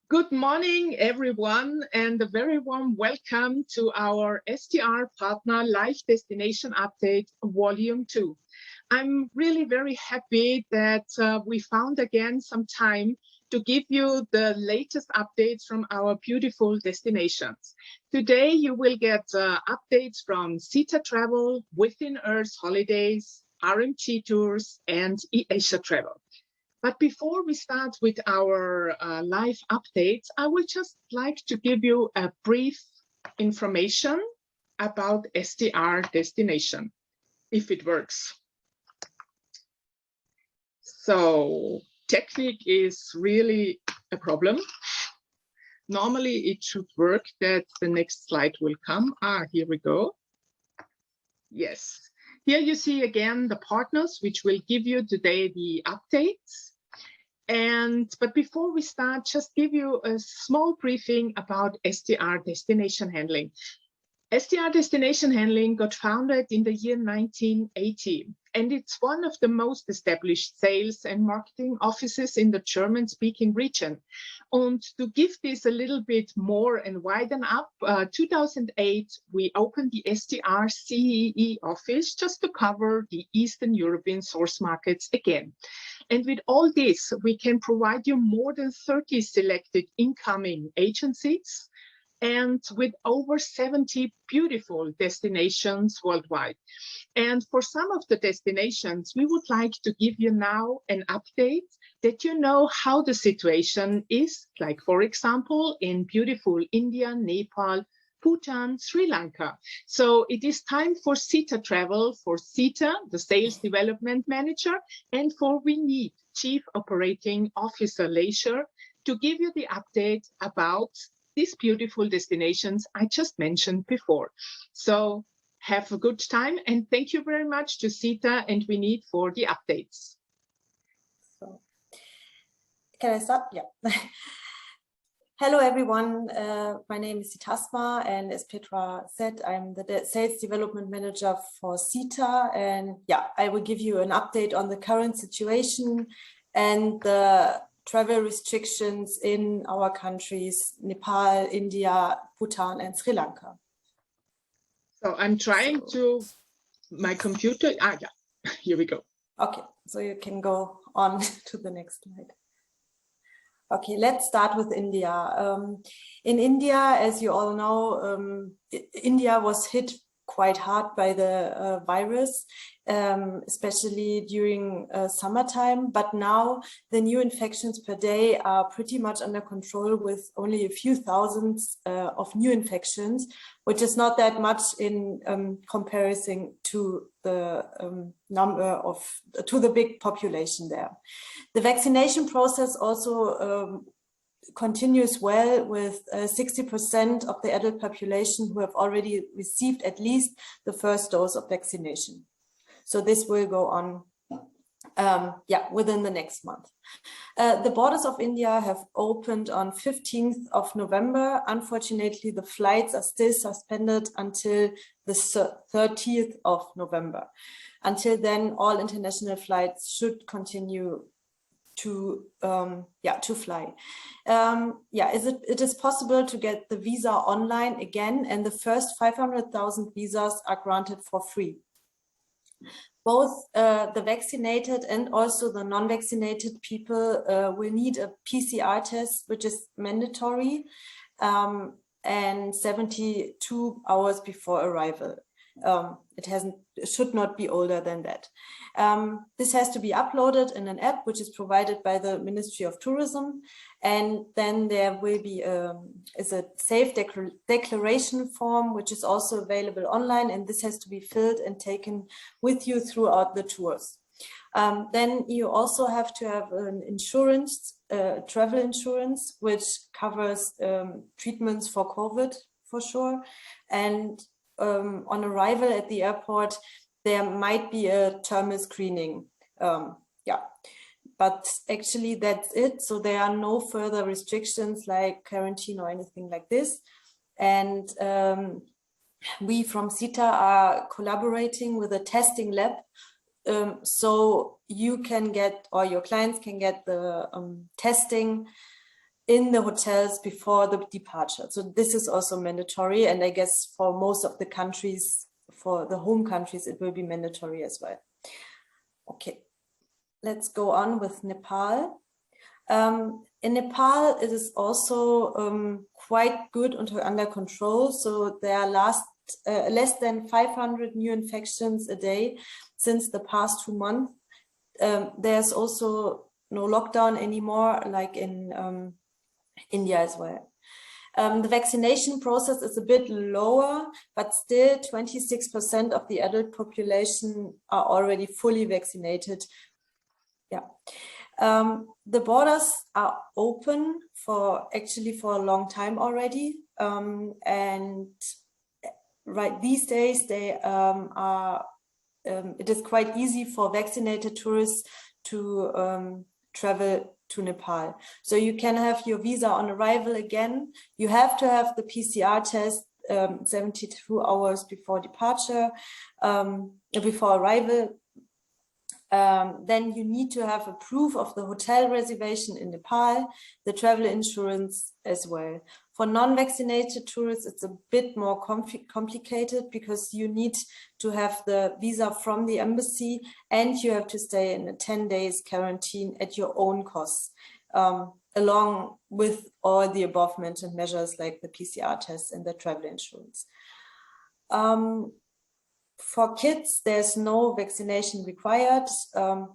Good morning, everyone, and a very warm welcome to our STR Partner Live Destination Update Volume 2. I'm really very happy that we found again some time to give you the latest updates from our beautiful destinations. Today, you will get updates from Sita Travel, Within Earth Holidays, RMG Tours, and Easia Travel. But before we start with our live updates, I would just like to give you a brief information about STR destination, if it works. So technique is really a problem. Normally it should work that the next slide will come. Here we go. Yes. Here you see again the partners, which will give you today the updates. But before we start, just give you a small briefing about STR destination handling. STR destination handling got founded in the year 1980, and it's one of the most established sales and marketing offices in the German-speaking region. And to give this a little bit more and widen up, 2008, we opened the STR CEE office just to cover the Eastern European source markets again. And with all this, we can provide you more than 30 selected incoming agencies, and with over 70 beautiful destinations worldwide. And for some of the destinations, we would like to give you now an update that you know how the situation is, like for example, in beautiful India, Nepal, Bhutan, Sri Lanka. So it is time for Sita Travel, for Sita, the Sales Development Manager, and for We Need, Chief Operating Officer Leisure, to give you the update about these beautiful destinations I just mentioned before. So have a good time, and thank you very much to Sita and We Need for the updates. So, can I start? Yeah. Hello, everyone. My name is Sita, and as Petra said, I'm the Sales Development Manager for Sita. And yeah, I will give you an update on the current situation and the travel restrictions in our countries, Nepal, India, Bhutan, and Sri Lanka. So I'm trying my computer, yeah, here we go. Okay, so you can go on to the next slide. Okay, let's start with India. In India, as you all know, India was hit quite hard by the virus, especially during summertime. But now the new infections per day are pretty much under control, with only a few thousands of new infections, which is not that much in comparison to the to the big population there. The vaccination process also continues well, with 60% of the adult population who have already received at least the first dose of vaccination. So this will go on within the next month. The borders of India have opened on 15th of November. Unfortunately, the flights are still suspended until the 30th of November. Until then, all international flights should continue to fly. It is possible to get the visa online again, and the first 500,000 visas are granted for free. Both the vaccinated and also the non-vaccinated people will need a PCR test, which is mandatory, and 72 hours before arrival. It should not be older than that. This has to be uploaded in an app which is provided by the Ministry of Tourism, and then there will be a safe declaration form which is also available online, and this has to be filled and taken with you throughout the tours. Then you also have to have an insurance, travel insurance, which covers treatments for COVID for sure, and on arrival at the airport, there might be a thermal screening. But actually that's it. So there are no further restrictions like quarantine or anything like this. And we from Sita are collaborating with a testing lab. So you can get, or your clients can get the testing in the hotels before the departure. So this is also mandatory, and I guess for most of the countries, for the home countries, it will be mandatory as well. Okay, let's go on with Nepal. In Nepal, it is also quite good under control. So there are less than 500 new infections a day since the past 2 months. There's also no lockdown anymore, like in India as well. The vaccination process is a bit lower, but still 26% of the adult population are already fully vaccinated. Yeah. The borders are open for a long time already, and right these days they it is quite easy for vaccinated tourists to travel to Nepal. So you can have your visa on arrival again. You have to have the PCR test 72 hours before departure, before arrival. Then you need to have a proof of the hotel reservation in Nepal, the travel insurance as well. For non-vaccinated tourists, it's a bit more complicated because you need to have the visa from the embassy and you have to stay in a 10 days quarantine at your own cost, along with all the above mentioned measures like the PCR test and the travel insurance. For kids, there's no vaccination required,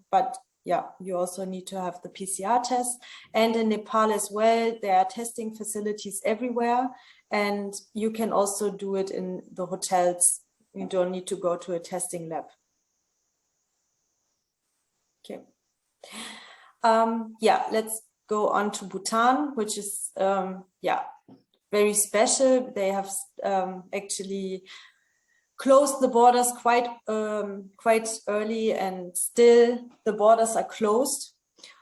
but yeah, you also need to have the PCR test. And in Nepal as well, there are testing facilities everywhere, and you can also do it in the hotels. You don't need to go to a testing lab. Okay. Yeah, let's go on to Bhutan, which is yeah, very special. They have actually closed the borders quite early, and still the borders are closed.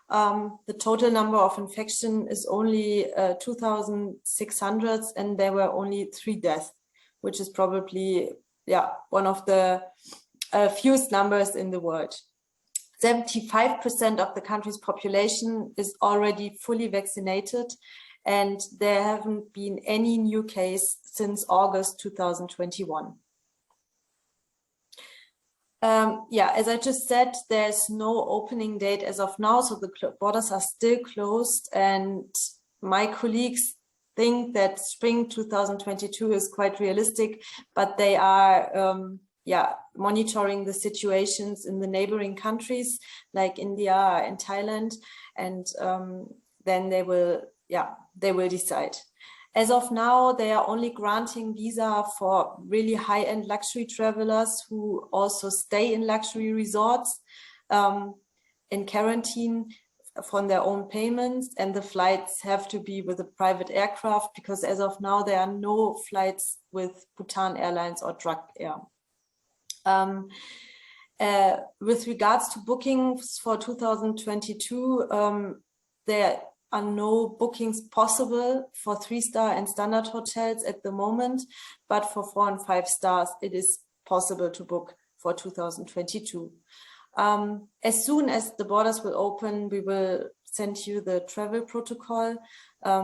The total number of infection is only 2,600, and there were only 3 deaths, which is probably one of the fewest numbers in the world. 75% of the country's population is already fully vaccinated, and there haven't been any new case since August 2021. Yeah, as I just said, there's no opening date as of now, so the borders are still closed, and my colleagues think that spring 2022 is quite realistic, but they are monitoring the situations in the neighboring countries like India and Thailand, and then they will decide. As of now, they are only granting visa for really high-end luxury travelers who also stay in luxury resorts in quarantine from their own payments, and the flights have to be with a private aircraft because as of now, there are no flights with Bhutan Airlines or Druk Air. With regards to bookings for 2022, there are no bookings possible for 3-star and standard hotels at the moment, but for 4 and 5 stars, it is possible to book for 2022. As soon as the borders will open, we will send you the travel protocol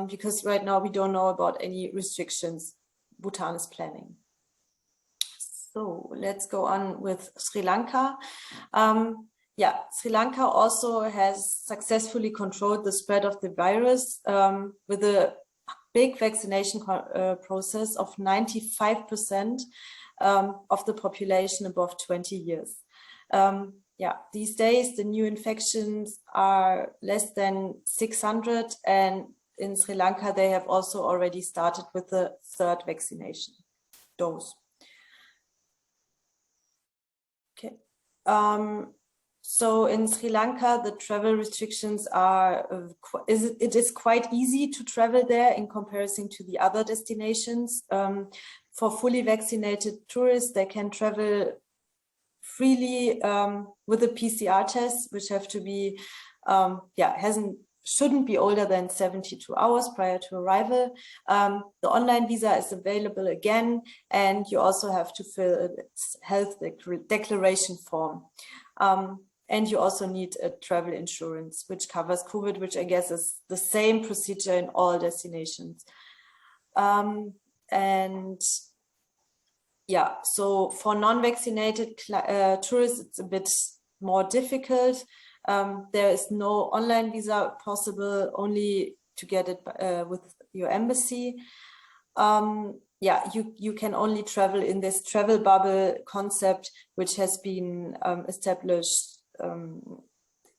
because right now we don't know about any restrictions Bhutan is planning. So let's go on with Sri Lanka. Yeah, Sri Lanka also has successfully controlled the spread of the virus with a big vaccination process of 95% of the population above 20 years. Yeah, these days the new infections are less than 600, and in Sri Lanka they have also already started with the 3rd vaccination dose. Okay. So in Sri Lanka, the travel restrictions are, it is quite easy to travel there in comparison to the other destinations. For fully vaccinated tourists, they can travel freely with a PCR test, which have to be, shouldn't be older than 72 hours prior to arrival. The online visa is available again, and you also have to fill a health declaration form. And you also need a travel insurance, which covers COVID, which I guess is the same procedure in all destinations. And yeah, so for non-vaccinated tourists, it's a bit more difficult. There is no online visa possible, only to get it with your embassy. Yeah, you can only travel in this travel bubble concept, which has been established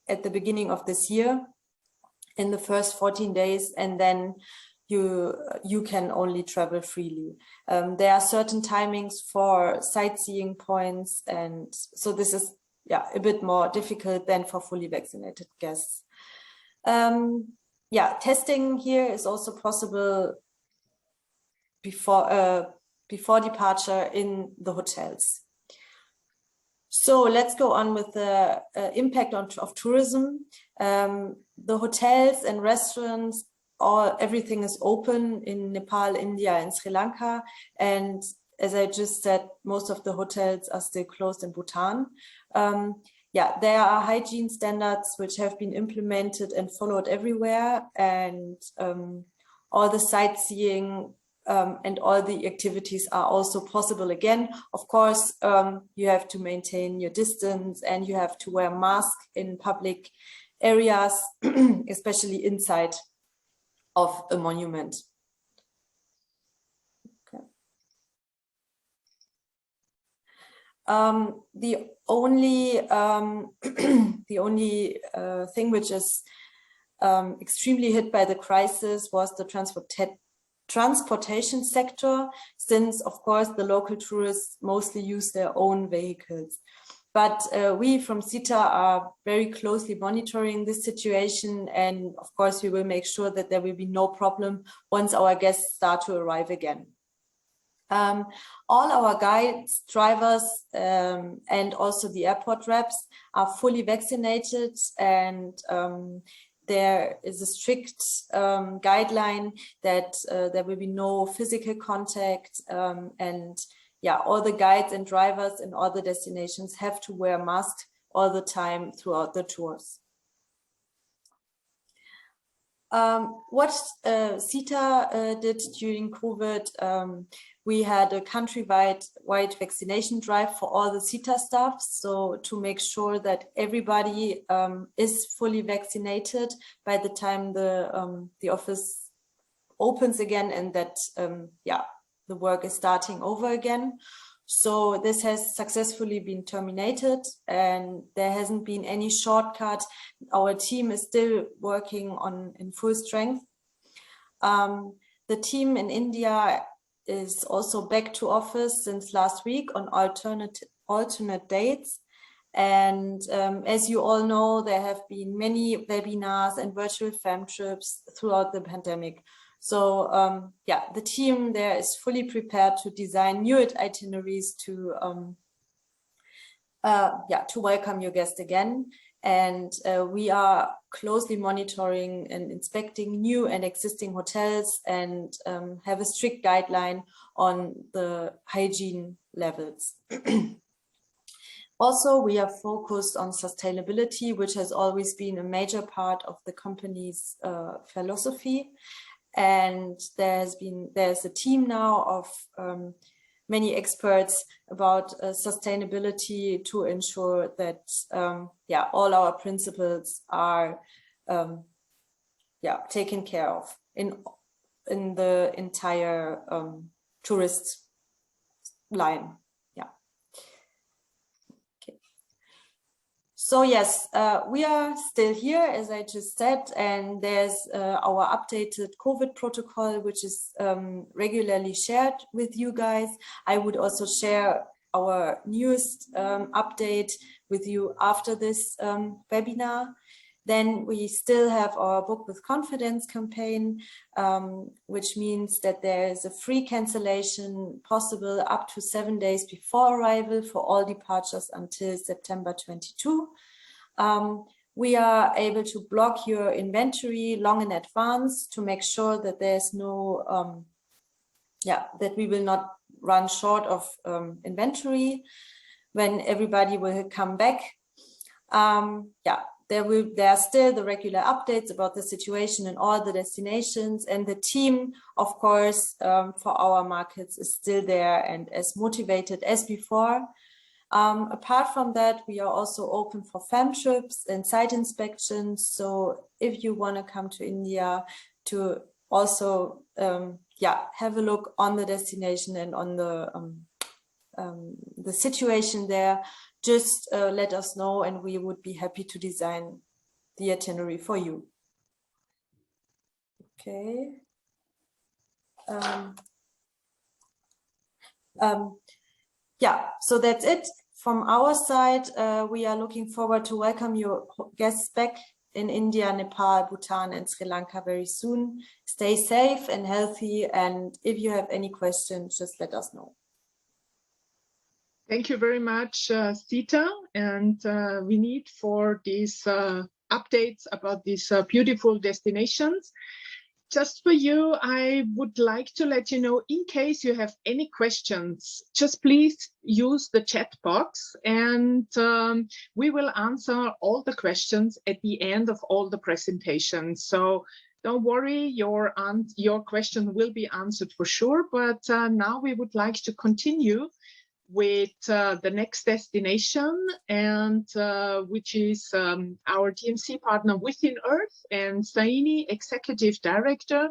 at the beginning of this year in the first 14 days, and then you can only travel freely. There are certain timings for sightseeing points, and so this is a bit more difficult than for fully vaccinated guests. Yeah, testing here is also possible before departure in the hotels. So let's go on with the impact of tourism. The hotels and restaurants, everything is open in Nepal, India, and Sri Lanka. And as I just said, most of the hotels are still closed in Bhutan. Yeah, there are hygiene standards which have been implemented and followed everywhere, and all the sightseeing and all the activities are also possible again. Of course, you have to maintain your distance and you have to wear masks in public areas, especially inside of a monument. Okay. The only thing which is extremely hit by the crisis was the transportation sector, since of course the local tourists mostly use their own vehicles. But we from Sita are very closely monitoring this situation, and of course we will make sure that there will be no problem once our guests start to arrive again. All our guides, drivers, and also the airport reps are fully vaccinated, and there is a strict guideline that there will be no physical contact, and yeah, all the guides and drivers in all the destinations have to wear masks all the time throughout the tours. What Sita did during COVID, we had a countrywide vaccination drive for all the Sita staff, so to make sure that everybody is fully vaccinated by the time the office opens again, and that the work is starting over again. So this has successfully been terminated, and there hasn't been any shortcut. Our team is still working in full strength. The team in India is also back to office since last week on alternate dates. And as you all know, there have been many webinars and virtual fam trips throughout the pandemic. So the team there is fully prepared to design new itineraries to welcome your guest again. And we are closely monitoring and inspecting new and existing hotels, and have a strict guideline on the hygiene levels. Also, we are focused on sustainability, which has always been a major part of the company's philosophy. And there's a team now of many experts about sustainability to ensure that all our principles are taken care of in the entire tourist line. So yes, we are still here, as I just said, and there's our updated COVID protocol, which is regularly shared with you guys. I would also share our newest update with you after this webinar. Then we still have our Book with Confidence campaign, which means that there is a free cancellation possible up to 7 days before arrival for all departures until September 22. We are able to block your inventory long in advance to make sure that there's no, that we will not run short of inventory when everybody will come back. Yeah, there are still the regular updates about the situation in all the destinations, and the team, of course, for our markets is still there and as motivated as before. Apart from that, we are also open for fam trips and site inspections. So if you want to come to India to also have a look on the destination and on the situation there, just let us know and we would be happy to design the itinerary for you. Okay. Yeah, so that's it from our side. We are looking forward to welcome your guests back in India, Nepal, Bhutan, and Sri Lanka very soon. Stay safe and healthy. And if you have any questions, just let us know. Thank you very much, Sita. And we need for these updates about these beautiful destinations. Just for you, I would like to let you know, in case you have any questions, just please use the chat box and we will answer all the questions at the end of all the presentations. So don't worry, your question will be answered for sure. But now we would like to continue with the next destination, and which is our DMC partner Within Earth, and Saini, Executive Director.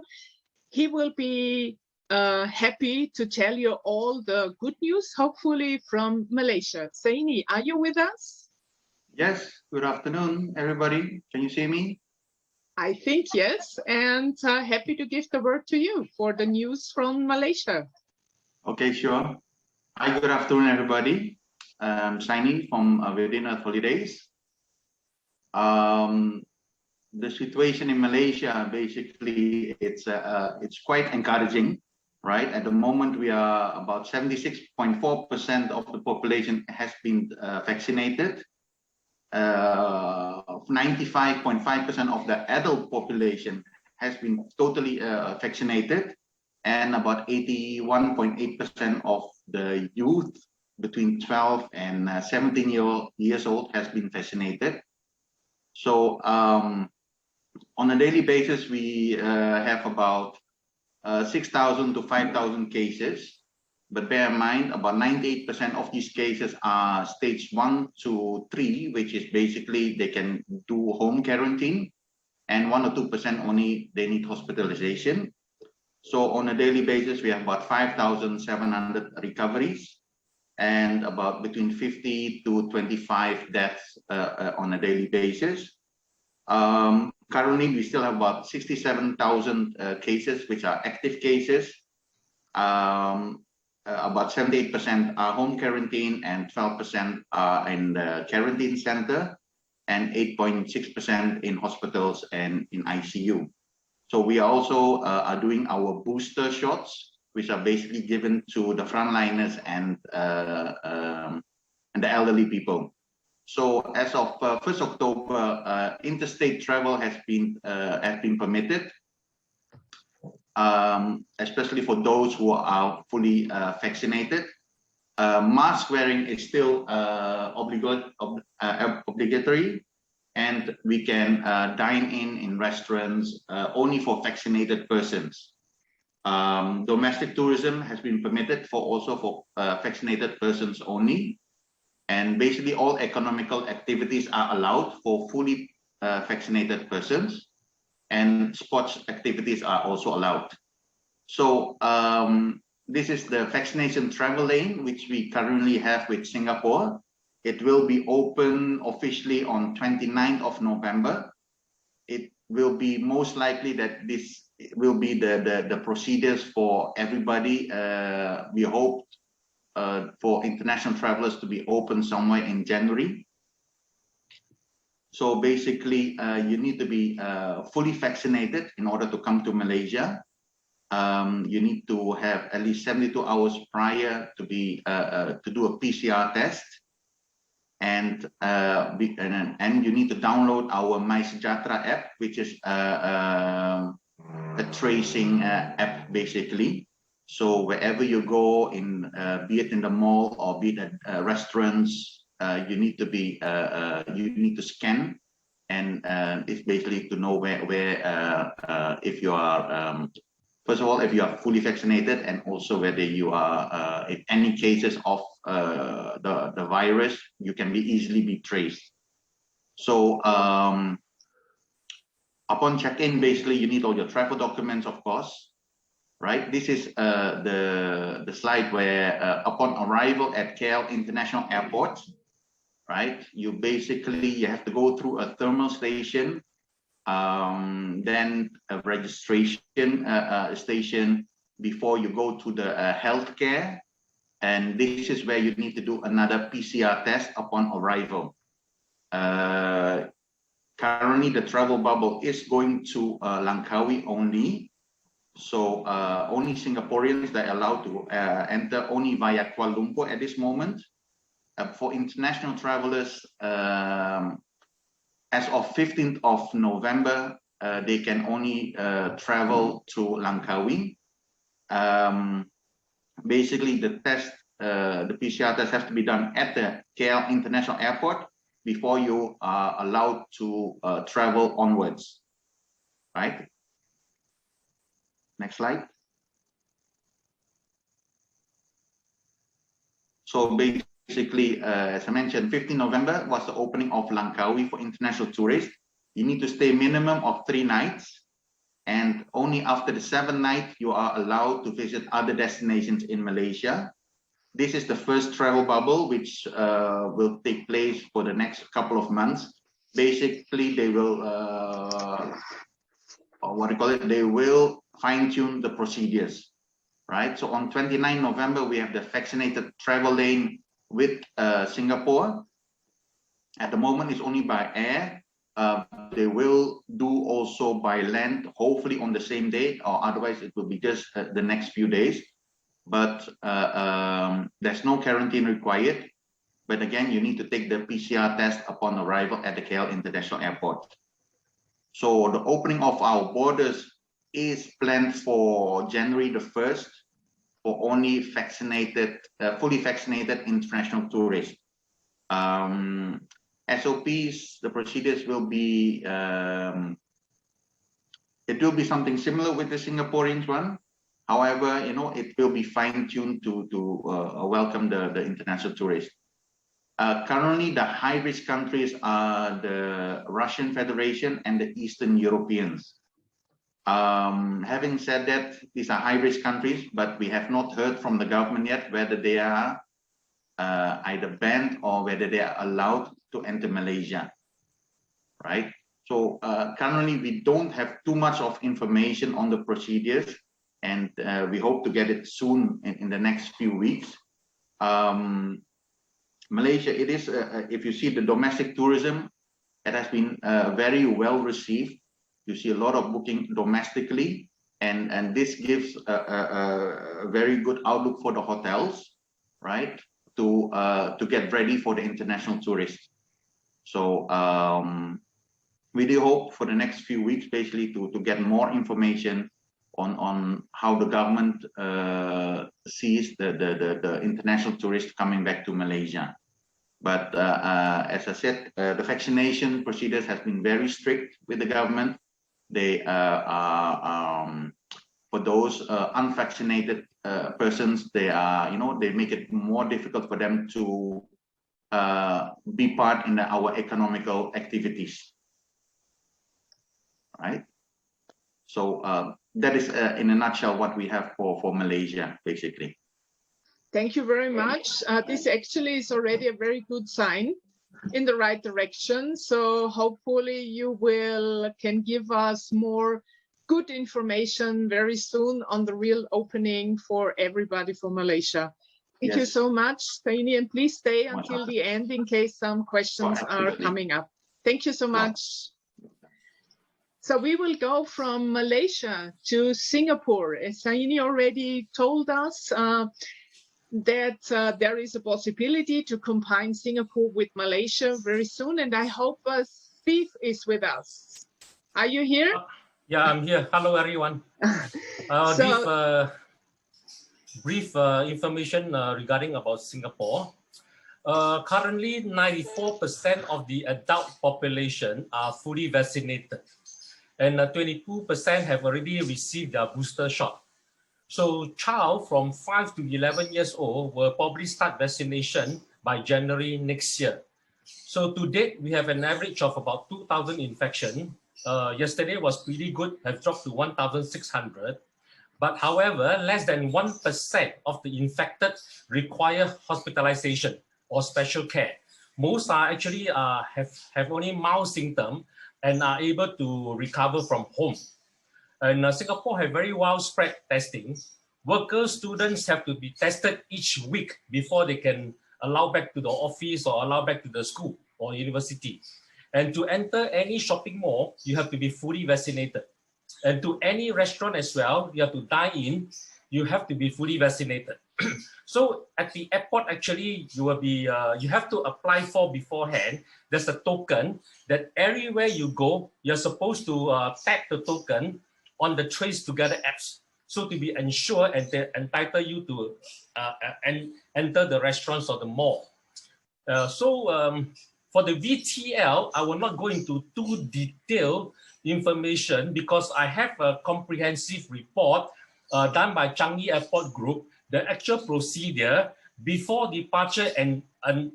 He will be happy to tell you all the good news, hopefully from Malaysia. Saini, are you with us? Yes, good afternoon, everybody. Can you see me? I think yes, and happy to give the word to you for the news from Malaysia. Okay, sure. Hi, good afternoon, everybody. I'm Saini from Within Earth Holidays. The situation in Malaysia, basically, it's quite encouraging, right? At the moment, we are about 76.4% of the population has been vaccinated. 95.5% of the adult population has been totally vaccinated, and about 81.8% of the youth between 12 and 17 years old has been vaccinated. So on a daily basis, we have about 6,000 to 5,000 cases. But bear in mind, about 98% of these cases are stage 1 to 3, which is basically they can do home quarantine, and 1 or 2% only they need hospitalization. So on a daily basis, we have about 5,700 recoveries and about between 50 to 25 deaths on a daily basis. Currently, we still have about 67,000 cases, which are active cases. About 78% are home quarantine and 12% are in the quarantine center and 8.6% in hospitals and in ICU. So we also are doing our booster shots, which are basically given to the frontliners and the elderly people. So as of 1st October, interstate travel has been permitted, especially for those who are fully vaccinated. Mask wearing is still obligatory, and we can dine in restaurants only for vaccinated persons. Domestic tourism has been permitted for vaccinated persons only. And basically all economical activities are allowed for fully vaccinated persons, and sports activities are also allowed. So this is the vaccination travel lane, which we currently have with Singapore. It will be open officially on 29th of November. It will be most likely that this will be the procedures for everybody. We hope for international travelers to be open somewhere in January. So basically, you need to be fully vaccinated in order to come to Malaysia. You need to have at least 72 hours prior to do a PCR test. And you need to download our MySejahtera app, which is a tracing app, basically. So wherever you go, be it in the mall or be it at restaurants, you need to be you need to scan, and it's basically to know where if you are first of all, if you are fully vaccinated, and also whether you are in any cases of the virus, you can easily be traced. So upon check-in, basically you need all your travel documents, of course, right? This is the slide where upon arrival at KL International Airport, right, you have to go through a thermal station, then a registration station before you go to the healthcare, and this is where you need to do another PCR test upon arrival. Currently, the travel bubble is going to Langkawi only, so only Singaporeans that are allowed to enter only via Kuala Lumpur at this moment. For international travelers, as of 15th of November, they can only travel to Langkawi. Basically, the PCR test has to be done at the KL International Airport before you are allowed to travel onwards, right? Next slide. So basically, as I mentioned, 15 November was the opening of Langkawi for international tourists. You need to stay minimum of 3 nights, and only after the 7th night you are allowed to visit other destinations in Malaysia. This is the first travel bubble which will take place for the next couple of months. Basically, they will they will fine-tune the procedures, right? So on 29 November, we have the vaccinated travel lane with Singapore. At the moment, it's only by air. They will do also by land, hopefully on the same day, or otherwise it will be just the next few days. But there's no quarantine required. But again, you need to take the PCR test upon arrival at the KL International Airport. So the opening of our borders is planned for January the 1st for only vaccinated, fully vaccinated international tourists. SOPs, the procedures will be, it will be something similar with the Singaporean one. However, you know, it will be fine-tuned to welcome the international tourists. Currently, the high-risk countries are the Russian Federation and the Eastern Europeans. Having said that, these are high-risk countries, but we have not heard from the government yet whether they are either banned or whether they are allowed to enter Malaysia, right? So currently, we don't have too much of information on the procedures, and we hope to get it soon in the next few weeks. Malaysia, it is, if you see the domestic tourism, it has been very well received. You see a lot of booking domestically, and this gives a very good outlook for the hotels, right? To get ready for the international tourists. So we do hope for the next few weeks, basically, to get more information on how the government sees the international tourists coming back to Malaysia. But as I said, the vaccination procedures has been very strict with the government. They are for those unvaccinated persons, they are, you know, they make it more difficult for them to be part in our economical activities, right? So that is in a nutshell what we have for Malaysia, basically. Thank you very much. This actually is already a very good sign in the right direction. So hopefully you can give us more good information very soon on the real opening for everybody from Malaysia. Thank you so much, Taini, and please stay until the end in case some questions are coming up. Thank you so much. So we will go from Malaysia to Singapore. As Taini already told us, that there is a possibility to combine Singapore with Malaysia very soon, and I hope Steve is with us. Are you here? Yeah, I'm here. Hello, everyone. Brief information regarding about Singapore. Currently, 94% of the adult population are fully vaccinated, and 22% have already received their booster shot. So child from 5 to 11 years old will probably start vaccination by January next year. So to date, we have an average of about 2,000 infection. Yesterday was pretty good, have dropped to 1,600. But however, less than 1% of the infected require hospitalization or special care. Most are actually have only mild symptoms and are able to recover from home. And Singapore have very widespread testing. Workers, students have to be tested each week before they can allow back to the office or allow back to the school or university. And to enter any shopping mall, you have to be fully vaccinated. And to any restaurant as well, you have to dine in, you have to be fully vaccinated. So at the airport, actually, you will be, you have to apply for beforehand. There's a token that everywhere you go, you're supposed to tag the token on the Trace Together apps. So to be ensured and they entitle you to enter the restaurants or the mall. For the VTL, I will not go into too detailed information because I have a comprehensive report done by Changi Airport Group, the actual procedure before departure and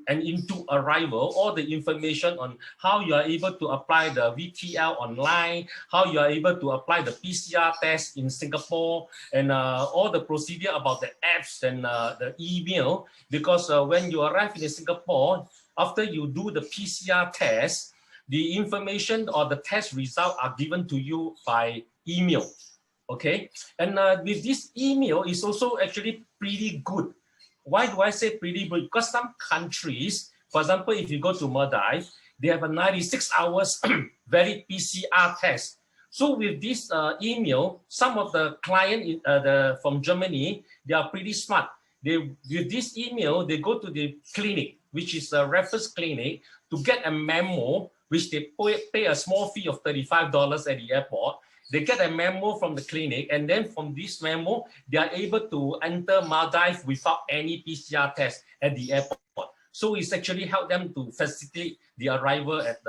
into arrival, all the information on how you are able to apply the VTL online, how you are able to apply the PCR test in Singapore, and all the procedure about the apps and the email. Because when you arrive in Singapore, after you do the PCR test, the information or the test result are given to you by email. Okay, and with this email is also actually pretty good. Why do I say pretty good? Because some countries, for example, if you go to Maldives, they have a 96 hours valid PCR test. So with this email, some of the client from Germany, they are pretty smart. With this email, they go to the clinic, which is a reference clinic, to get a memo, which they pay a small fee of $35 at the airport. They get a memo from the clinic, and then from this memo, they are able to enter Maldives without any PCR test at the airport. So it's actually helped them to facilitate the arrival at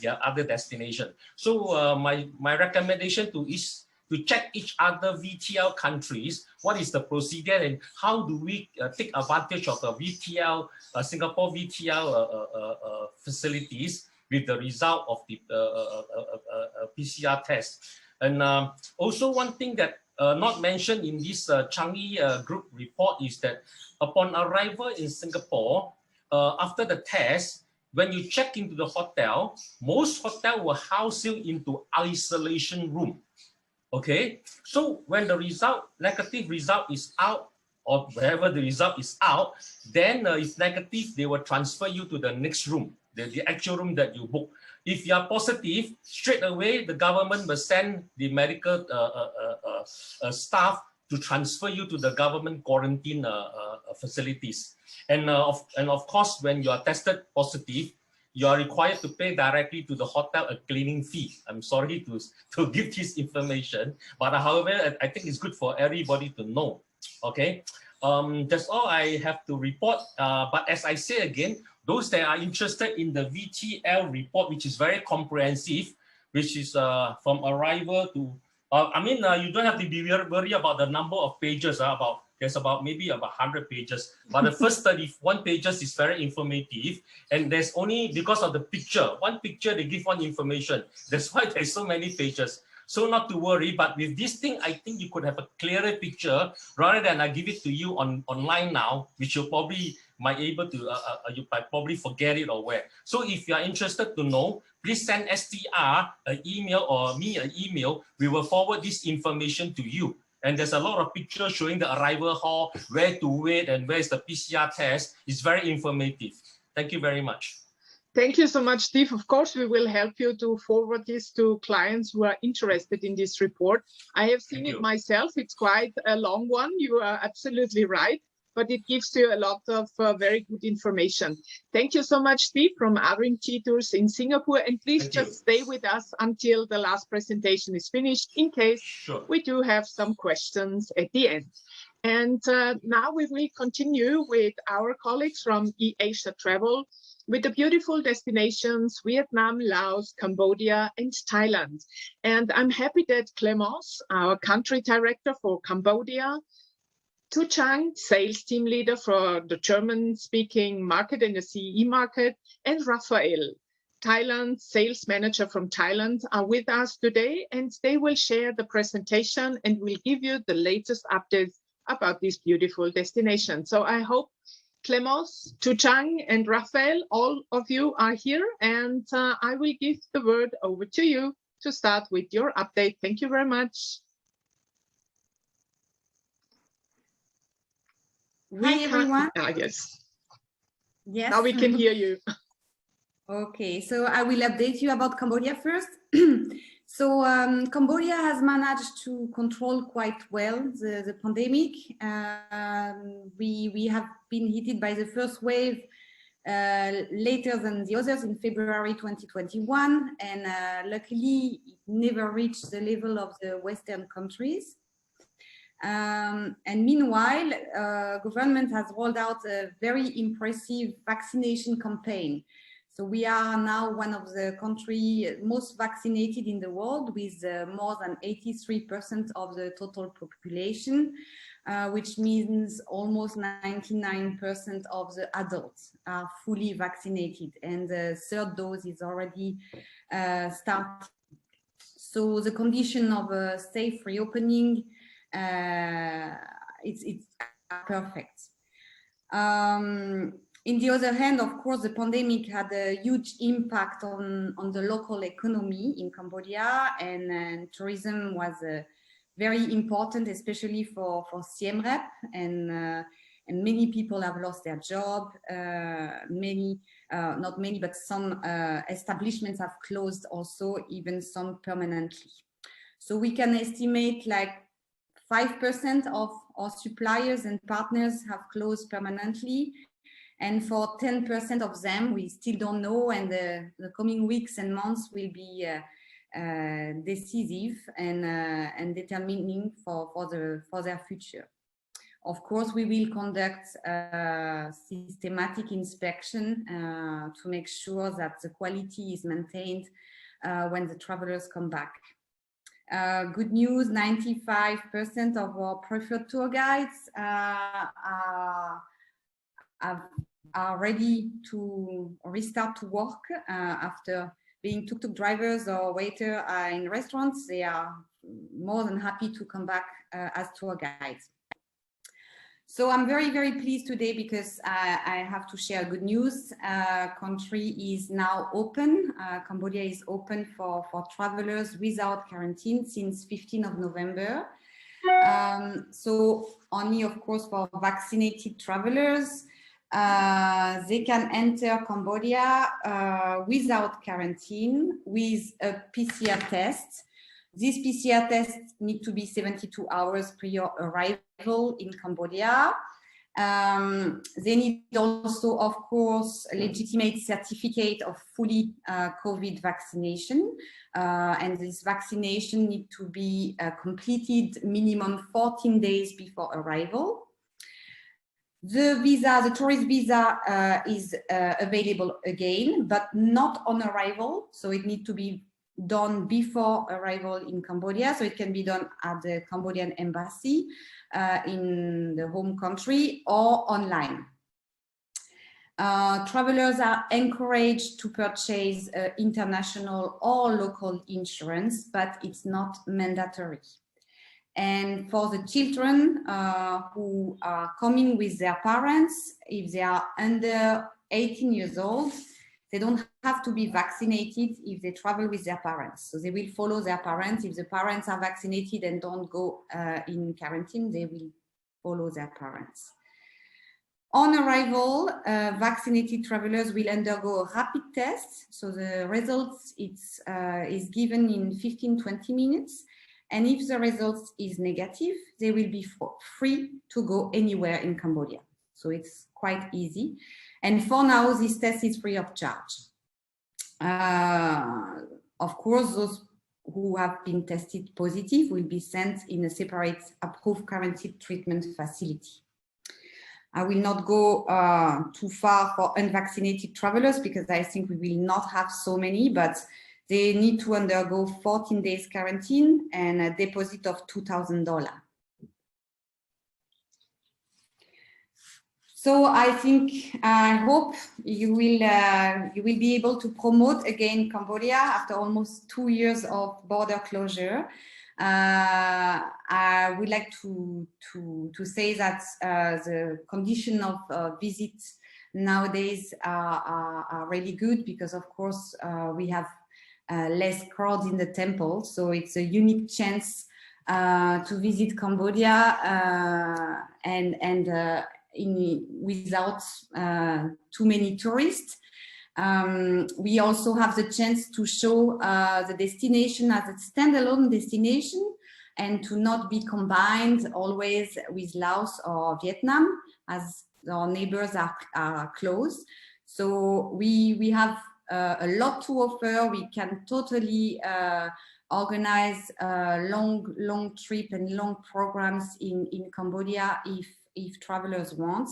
their other destination. So my recommendation is to check each other VTL countries, what is the procedure and how do we take advantage of the VTL, Singapore VTL facilities with the result of the PCR test. And also one thing that not mentioned in this Changi group report is that upon arrival in Singapore, after the test, when you check into the hotel, most hotels will house you into isolation room. Okay, so when the negative result is out, or wherever the result is out, then if negative, they will transfer you to the next room, the actual room that you book. If you are positive, straight away, the government will send the medical staff to transfer you to the government quarantine facilities. And of course, when you are tested positive, you are required to pay directly to the hotel a cleaning fee. I'm sorry to give this information, but however, I think it's good for everybody to know. Okay, that's all I have to report. But as I say again, those that are interested in the VTL report, which is very comprehensive, which is from arrival to, you don't have to be worried about the number of pages. There's maybe about 100 pages, but the first 31 pages is very informative, and there's only because of the picture. One picture they give one information. That's why there's so many pages. So not to worry, but with this thing, I think you could have a clearer picture rather than I give it to you online now, which you probably might you might probably forget it or where. So if you are interested to know, please send STR an email or me an email. We will forward this information to you. And there's a lot of pictures showing the arrival hall, where to wait, and where's the PCR test. It's very informative. Thank you very much. Thank you so much, Steve. Of course, we will help you to forward this to clients who are interested in this report. I have seen it myself. It's quite a long one. You are absolutely right, but it gives you a lot of very good information. Thank you so much, Steve, from RMG Tours in Singapore. And please just stay with us until the last presentation is finished in case we do have some questions at the end. And now we will continue with our colleagues from Easia Travel with the beautiful destinations Vietnam, Laos, Cambodia, and Thailand. And I'm happy that Clémence, our country director for Cambodia, Tu Chang, sales team leader for the German-speaking market and the CE market, and Raphael, Thailand sales manager from Thailand, are with us today, and they will share the presentation and will give you the latest updates about this beautiful destination. So I hope Clémence, Tu Chang, and Raphael, all of you are here, and I will give the word over to you to start with your update. Thank you very much. Hi, everyone. Yes. Yes. Now we can hear you. Okay, so I will update you about Cambodia first. So Cambodia has managed to control quite well the pandemic. We have been hit by the first wave later than the others in February 2021, and luckily it never reached the level of the Western countries. And meanwhile, government has rolled out a very impressive vaccination campaign. So we are now one of the countries most vaccinated in the world, with more than 83% of the total population, which means almost 99% of the adults are fully vaccinated, and the third dose is already started. So the condition of a safe reopening, it's perfect. In the other hand, of course, the pandemic had a huge impact on the local economy in Cambodia, and tourism was very important, especially for Siem Reap, and many people have lost their job. Not many, but some establishments have closed also, even some permanently. So we can estimate like 5% of our suppliers and partners have closed permanently. And for 10% of them, we still don't know, and the coming weeks and months will be decisive and determining for their future. Of course, we will conduct systematic inspection to make sure that the quality is maintained when the travelers come back. Good news, 95% of our preferred tour guides are ready to restart to work after being tuk-tuk drivers or waiter in restaurants. They are more than happy to come back as tour guides. So I'm very, very pleased today because I have to share good news. Country is now open. Cambodia is open for travelers without quarantine since 15th of November. So only, of course, for vaccinated travelers. They can enter Cambodia without quarantine with a PCR test. This PCR test needs to be 72 hours prior arrival in Cambodia. They need also, of course, a legitimate certificate of fully COVID vaccination. And this vaccination needs to be completed minimum 14 days before arrival. The visa, the tourist visa is available again, but not on arrival. So it needs to be done before arrival in Cambodia. So it can be done at the Cambodian embassy in the home country or online. Travelers are encouraged to purchase international or local insurance, but it's not mandatory. And for the children who are coming with their parents, if they are under 18 years old, they don't have to be vaccinated if they travel with their parents. So they will follow their parents. If the parents are vaccinated and don't go in quarantine, they will follow their parents. On arrival, vaccinated travelers will undergo a rapid test. So the results is given in 15-20 minutes. And if the results is negative, they will be free to go anywhere in Cambodia. So it's quite easy. And for now, this test is free of charge. Of course, those who have been tested positive will be sent in a separate approved quarantine treatment facility. I will not go too far for unvaccinated travelers because I think we will not have so many, but they need to undergo 14 days quarantine and a deposit of $2,000. So I hope you will be able to promote again Cambodia after almost 2 years of border closure. I would like to say that the condition of visit nowadays are really good because, of course, we have less crowds in the temple. So it's a unique chance to visit Cambodia without too many tourists. We also have the chance to show the destination as a standalone destination and to not be combined always with Laos or Vietnam as our neighbors are close. So we have a lot to offer. We can totally organize long trip and long programs in Cambodia if travelers want.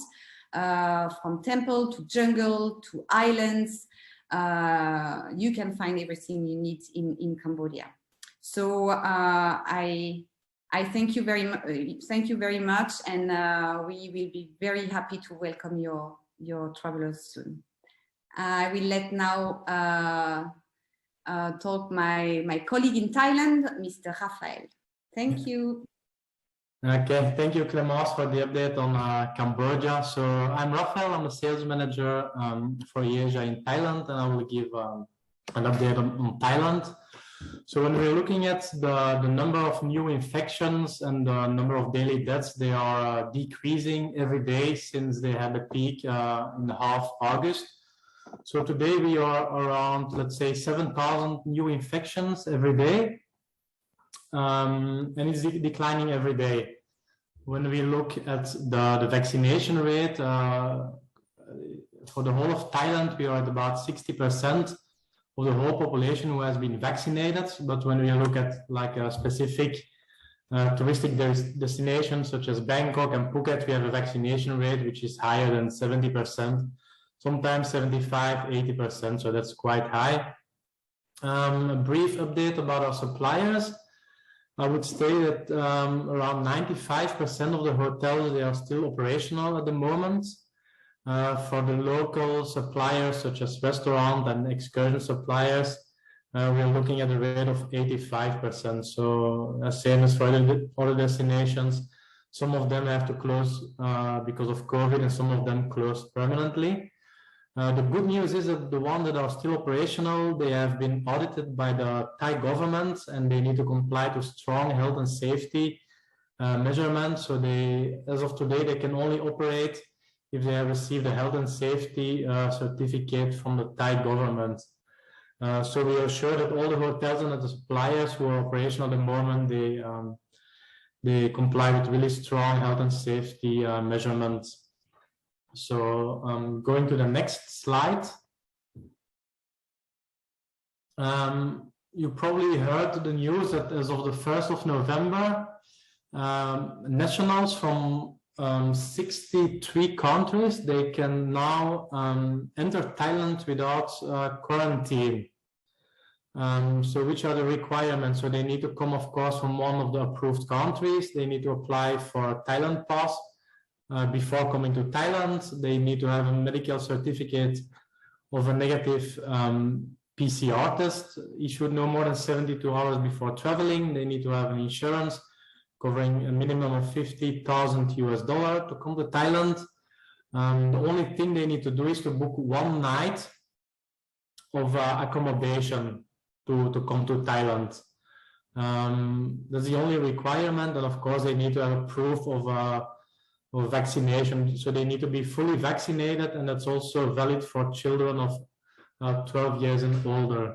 From temple to jungle to islands, you can find everything you need in Cambodia. So I thank you very much. Thank you very much, and we will be very happy to welcome your travelers soon. I will let now talk my colleague in Thailand, Mr. Rafael. Thank you. Okay, thank you, Clémence, for the update on Cambodia. So I'm Rafael, I'm a sales manager for Easia in Thailand, and I will give an update on Thailand. So when we're looking at the number of new infections and the number of daily deaths, they are decreasing every day since they had a peak in half August. So today we are around, let's say, 7,000 new infections every day. And it's declining every day. When we look at the vaccination rate for the whole of Thailand, we are at about 60% of the whole population who has been vaccinated. But when we look at like a specific touristic destinations such as Bangkok and Phuket, we have a vaccination rate which is higher than 70%, sometimes 75, 80%. So that's quite high. A brief update about our suppliers. I would say that around 95% of the hotels, they are still operational at the moment. For the local suppliers, such as restaurant and excursion suppliers, we are looking at a rate of 85%. So same as for other destinations, some of them have to close because of COVID and some of them closed permanently. The good news is that the ones that are still operational, they have been audited by the Thai government and they need to comply to strong health and safety measurements. So they, as of today, they can only operate if they have received a health and safety certificate from the Thai government. So we are sure that all the hotels and the suppliers who are operational at the moment, they comply with really strong health and safety measurements. So going to the next slide. You probably heard the news that as of the 1st of November, nationals from 63 countries, they can now enter Thailand without quarantine. So which are the requirements? So they need to come, of course, from one of the approved countries. They need to apply for a Thailand pass. Before coming to Thailand, they need to have a medical certificate of a negative PCR test issued no more than 72 hours before traveling. They need to have an insurance covering a minimum of $50,000 to come to Thailand. The only thing they need to do is to book one night of accommodation to come to Thailand. That's the only requirement, and of course they need to have a proof of vaccination, so they need to be fully vaccinated, and that's also valid for children of 12 years and older.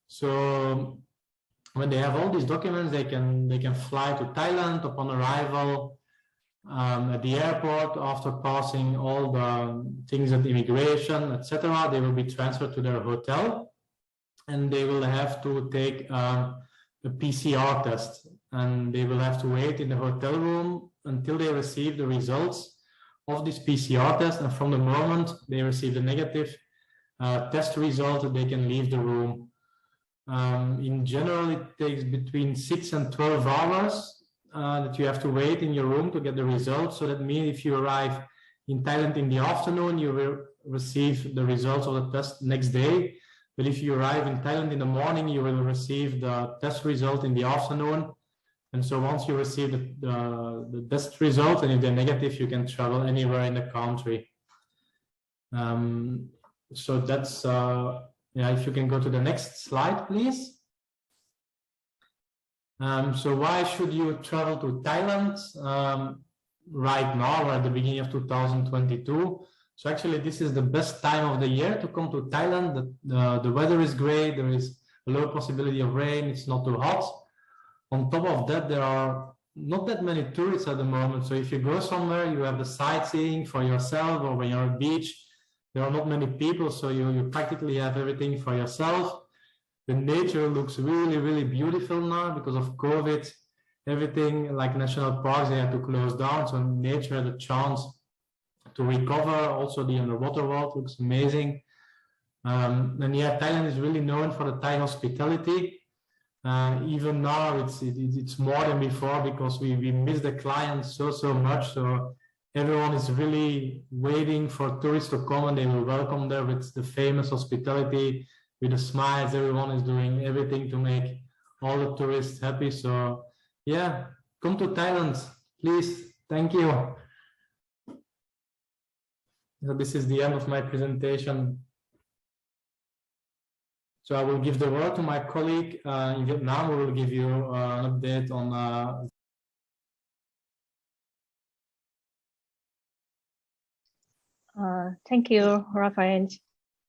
So when they have all these documents, they can fly to Thailand upon arrival at the airport. After passing all the things at immigration, etc., they will be transferred to their hotel, and they will have to take a PCR test, and they will have to wait in the hotel room until they receive the results of this PCR test. And from the moment they receive the negative test result, they can leave the room. In general, it takes between 6 and 12 hours that you have to wait in your room to get the results. So that means if you arrive in Thailand in the afternoon, you will receive the results of the test next day. But if you arrive in Thailand in the morning, you will receive the test result in the afternoon. And so once you receive the test result, and if they're negative, you can travel anywhere in the country. So that's, yeah, if you can go to the next slide, please. So why should you travel to Thailand right now or at the beginning of 2022? So actually, this is the best time of the year to come to Thailand. The weather is great. There is a low possibility of rain. It's not too hot. On top of that, there are not that many tourists at the moment. So if you go somewhere, you have the sightseeing for yourself, or when you're at the beach, there are not many people. So you practically have everything for yourself. The nature looks really, really beautiful now because of COVID. Everything like national parks, they had to close down. So nature had a chance to recover. Also, the underwater world looks amazing. And yeah, Thailand is really known for the Thai hospitality. Even now, it's more than before because we miss the clients so much. So everyone is really waiting for tourists to come, and they will welcome them with the famous hospitality, with the smiles. Everyone is doing everything to make all the tourists happy. So yeah, come to Thailand, please. Thank you. So this is the end of my presentation. So I will give the word to my colleague in Vietnam, who will give you an update on. Thank you, Raphael.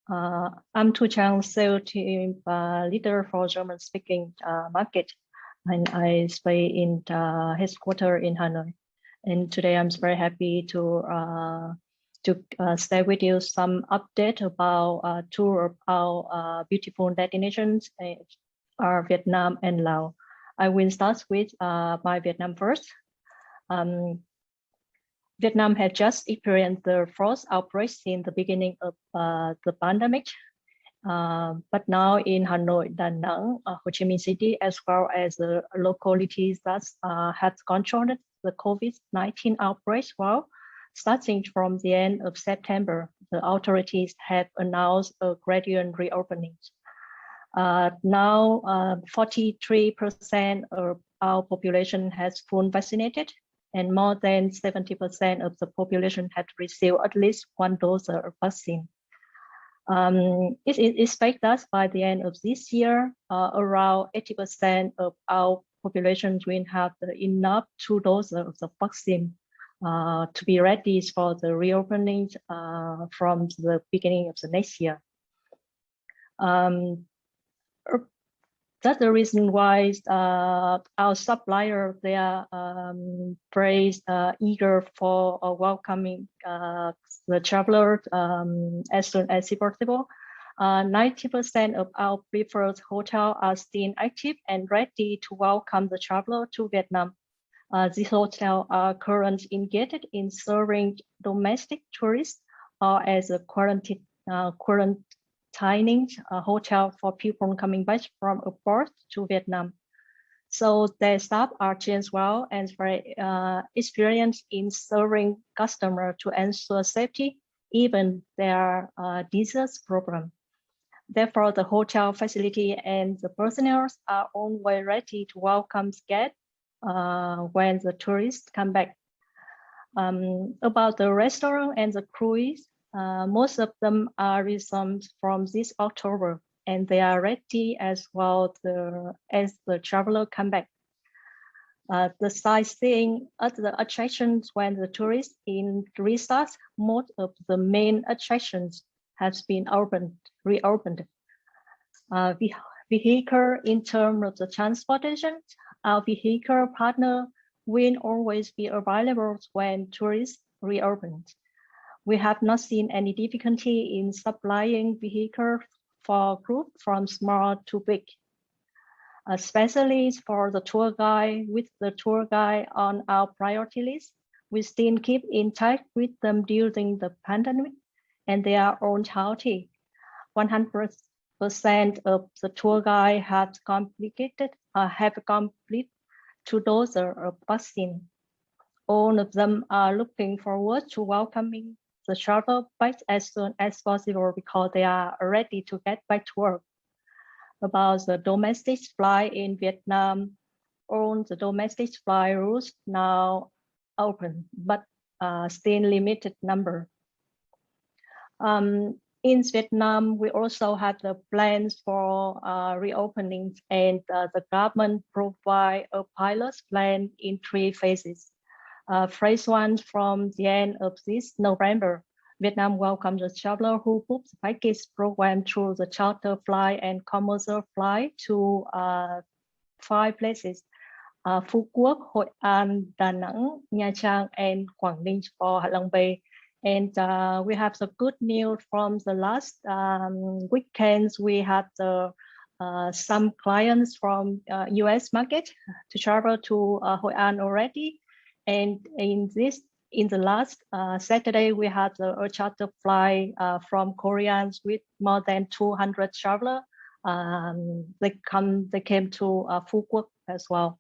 I'm Tu Chang, sales team leader for German-speaking market, and I stay in the headquarters in Hanoi. And today I'm very happy to share with you some update about tour of our beautiful destinations are Vietnam and Laos. I will start with by Vietnam first. Vietnam had just experienced the first outbreak in the beginning of the pandemic. But now in Hanoi, Da Nang, Ho Chi Minh City, as well as the localities that have controlled the COVID-19 outbreak, well, starting from the end of September, the authorities have announced a gradual reopening. Now, 43% of our population has fully vaccinated, and more than 70% of the population had received at least one dose of vaccine. It is expected that by the end of this year, around 80% of our population will have enough 2 doses of the vaccine to be ready for the reopening from the beginning of the next year. That's the reason why our supplier, they are very eager for welcoming the traveler as soon as possible. 90% of our preferred hotels are still active and ready to welcome the traveler to Vietnam. These hotels are currently engaged in serving domestic tourists or as a quarantining hotel for people coming back from abroad to Vietnam. So their staff are trained well and very experienced in serving customers to ensure safety, even their disease problem. Therefore, the hotel facility and the personnel are always ready to welcome guests when the tourists come back. About the restaurant and the cruise, most of them are resumed from this October, and they are ready as well as the traveler come back. The sightseeing at the attractions when the tourists in restarts, most of the main attractions has been reopened. Vehicle, in terms of the transportation, our vehicle partner will always be available when tourists reopen. We have not seen any difficulty in supplying vehicles for groups from small to big. especially for the tour guide. With the tour guide on our priority list, we still keep in touch with them during the pandemic, and they are all healthy. 100% of the tour guide have completed 2 doses of vaccine. All of them are looking forward to welcoming the travel back as soon as possible because they are ready to get back to work. About the domestic flight in Vietnam, all the domestic flight routes now open, but still limited number. In Vietnam, we also have the plans for reopening, and the government provide a pilot plan in 3 phases. Phase 1, from the end of this November, Vietnam welcomes the traveler who books the package program through the charter flight and commercial flight to 5 places: Phú Quốc, Hội An, Đà Nẵng, Nha Trang, and Quảng Ninh for Hạ Long Bay. And we have the good news from the last weekends. We have some clients from US market to travel to Hội An already. And in the last Saturday, we had a charter flight from Koreans with more than 200 travelers. They came to Phú Quốc as well.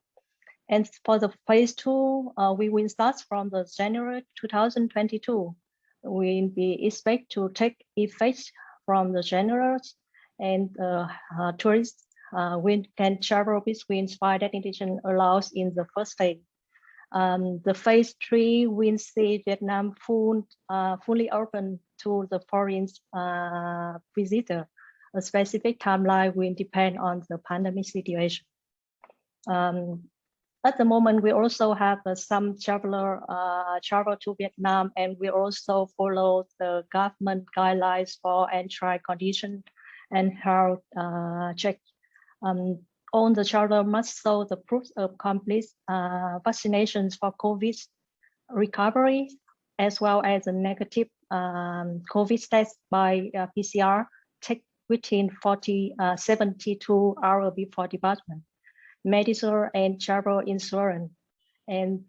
And for the phase 2, we will start from the January 2022. We expect to take effect from the January, and tourists can travel between 5 destinations allowed in the first phase. The phase 3 will see Vietnam fully open to the foreign visitor. A specific timeline will depend on the pandemic situation. At the moment, we also have some traveler travel to Vietnam, and we also follow the government guidelines for entry condition and health check. All the traveler must show the proof of complete vaccinations for COVID recovery, as well as a negative COVID test by PCR take within 72 hours before departure. Medical and travel insurance, and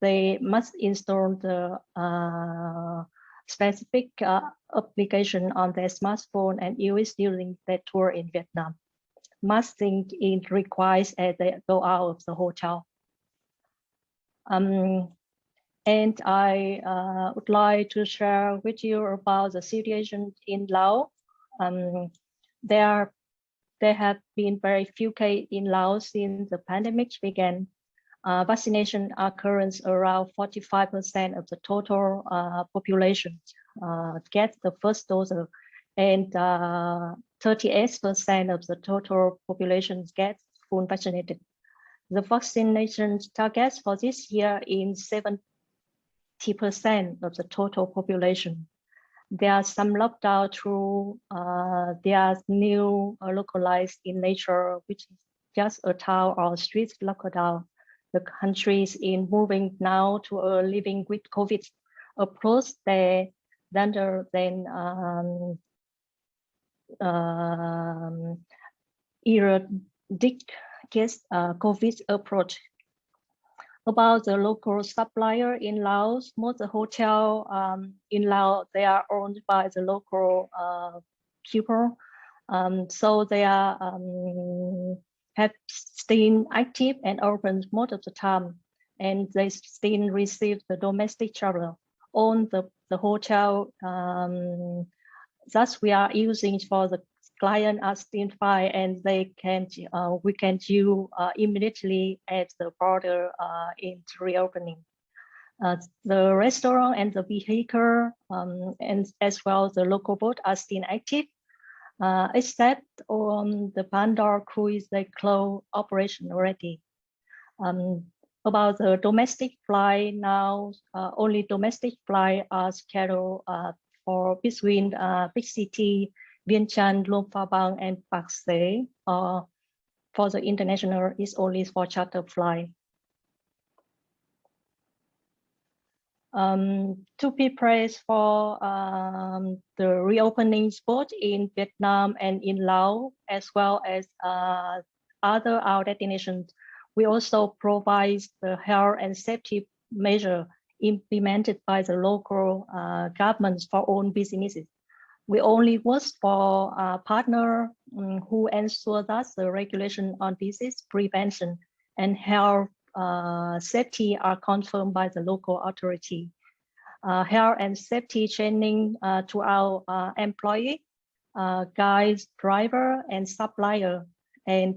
they must install the specific application on their smartphone and use during their tour in Vietnam. Masking is required as they go out of the hotel. And I would like to share with you about the situation in Laos. There have been very few cases in Laos since the pandemic began. Vaccination occurrence around 45% of the total population get the first dose, and 38% of the total population gets full vaccinated. The vaccination targets for this year is 70% of the total population. There are some lockdown through they are new localized in nature, which is just a town or street lockdown. The countries in moving now to a living with COVID approach rather than eradicate COVID approach. About the local supplier in Laos, most of the hotel in Laos, they are owned by the local people. So they are have stayed active and open most of the time, and they still receive the domestic traveler on the hotel. Thus we are using for the client are still fine, and they can we can use immediately at the border in reopening. The restaurant and the vehicle and as well the local boat are still active, except on the Pandora cruise, they close operation already. About the domestic flight now, only domestic flight are scheduled for between big city Vientiane, Luang Prabang, and Pak Se. For the international, is only for charter flight. To be praised for the reopening both in Vietnam and in Laos, as well as other our destinations, we also provide the health and safety measure implemented by the local governments for own businesses. We only work for a partner who ensure that the regulation on disease prevention and health safety are confirmed by the local authority. Health and safety training to our employee, guides, driver, and supplier. And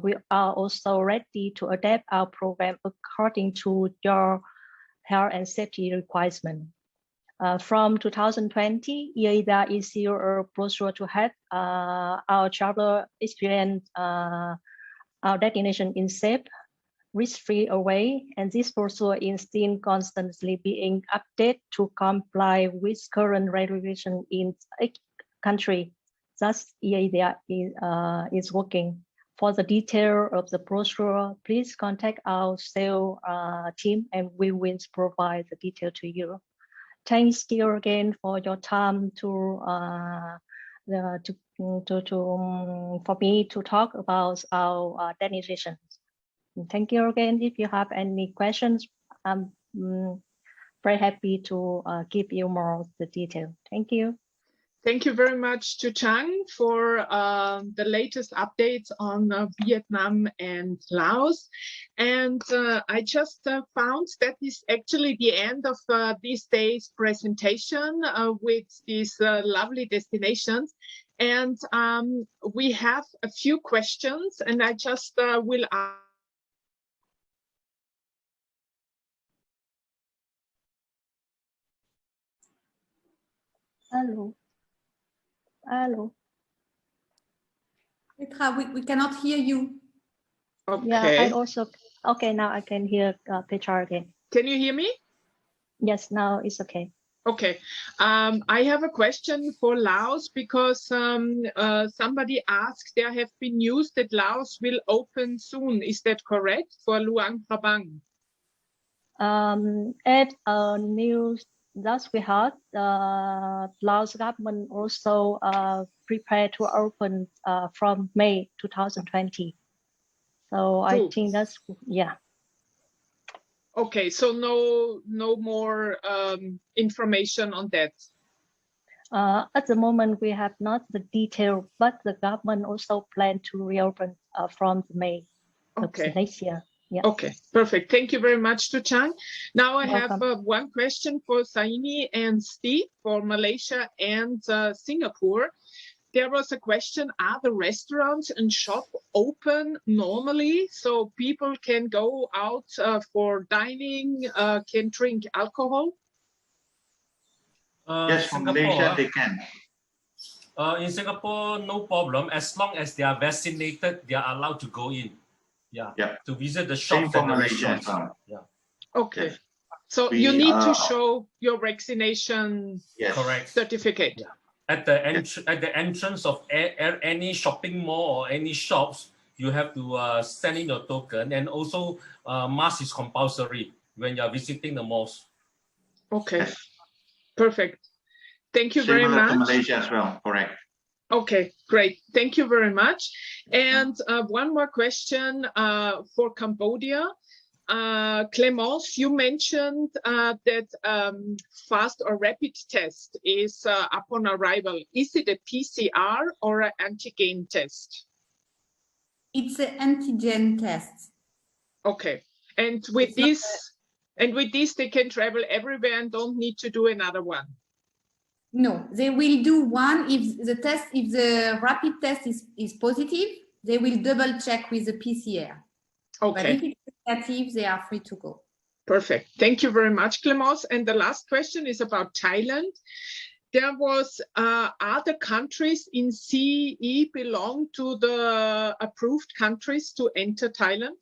we are also ready to adapt our program according to your health and safety requirements. From 2020, Easia issued a brochure to help our traveler experience our destination in safe, risk-free way, and this brochure is still constantly being updated to comply with current regulation in each country. Thus, Easia is working. For the detail of the brochure, please contact our sales team, and we will provide the detail to you. Thanks you again for your time for me to talk about our destinations. Thank you again. If you have any questions, I'm very happy to give you more the detail. Thank you. Thank you very much to Chang for the latest updates on Vietnam and Laos. And I just found that is actually the end of this day's presentation with these lovely destinations. And we have a few questions, and I just will ask. Hello. Hello. Petra, we cannot hear you. Okay. Yeah, I also, okay, now I can hear Petra again. Can you hear me? Yes, now it's okay. Okay, I have a question for Laos because somebody asked, there have been news that Laos will open soon. Is that correct for Luang Prabang? At news that we heard, Laos government also prepared to open from May 2020. So I think that's, yeah. Okay, so no more information on that. At the moment, we have not the detail, but the government also plan to reopen from May of next year. Yeah. Okay, perfect. Thank you very much to Chang. Now I Welcome. have one question for Saini and Steve for Malaysia and Singapore. There was a question, are the restaurants and shop open normally so people can go out for dining, can drink alcohol? Yes, from Malaysia they can. In Singapore, no problem. As long as they are vaccinated, they are allowed to go in. Yeah. To visit the shops and the restaurants. Yeah. Okay. Yes. So you need to show your vaccination certificate. Yeah. At the entrance of any shopping mall or any shops, you have to send in your token, and also mask is compulsory when you are visiting the malls. Okay, perfect. Thank you very much. To Malaysia as well, correct. Okay, great. Thank you very much. And one more question for Cambodia. Clémence, you mentioned that fast or rapid test is upon arrival. Is it a PCR or an antigen test? It's an antigen test. Okay, and with this, they can travel everywhere and don't need to do another one. No, they will do one if the rapid test is positive, they will double check with the PCR. Okay. But if it's negative, they are free to go. Perfect. Thank you very much, Clémence. And the last question is about Thailand. There was other countries in CE belong to the approved countries to enter Thailand?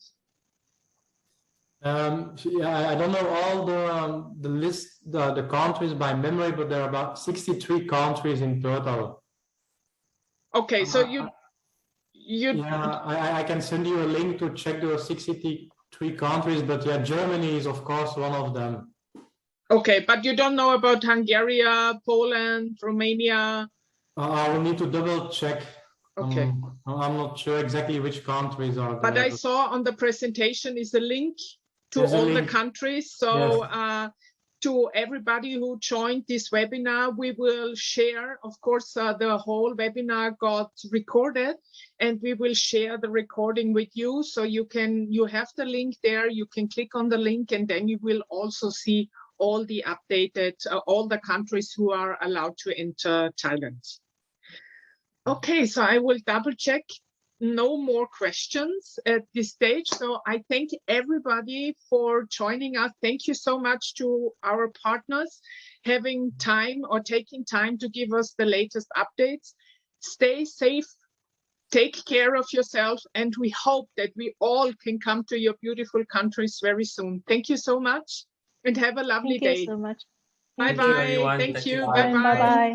Yeah, I don't know all the list, the countries by memory, but there are about 63 countries in total. Okay, so you yeah, I can send you a link to check those 63 countries, but yeah, Germany is of course one of them. Okay, but you don't know about Hungary, Poland, Romania? I will need to double check. Okay. I'm not sure exactly which countries are But there. I saw on the presentation is a link to There's a all the link. countries. So to everybody who joined this webinar, we will share, of course, the whole webinar got recorded, and we will share the recording with you. So you have the link there, you can click on the link, and then you will also see all the updated, all the countries who are allowed to enter Thailand. Okay, so I will double check. No more questions at this stage. So I thank everybody for joining us. Thank you so much to our partners having time or taking time to give us the latest updates. Stay safe, take care of yourself, and we hope that we all can come to your beautiful countries very soon. Thank you so much and have a lovely day. Thank you so much. Bye-bye. Thank you. Bye. Bye-bye.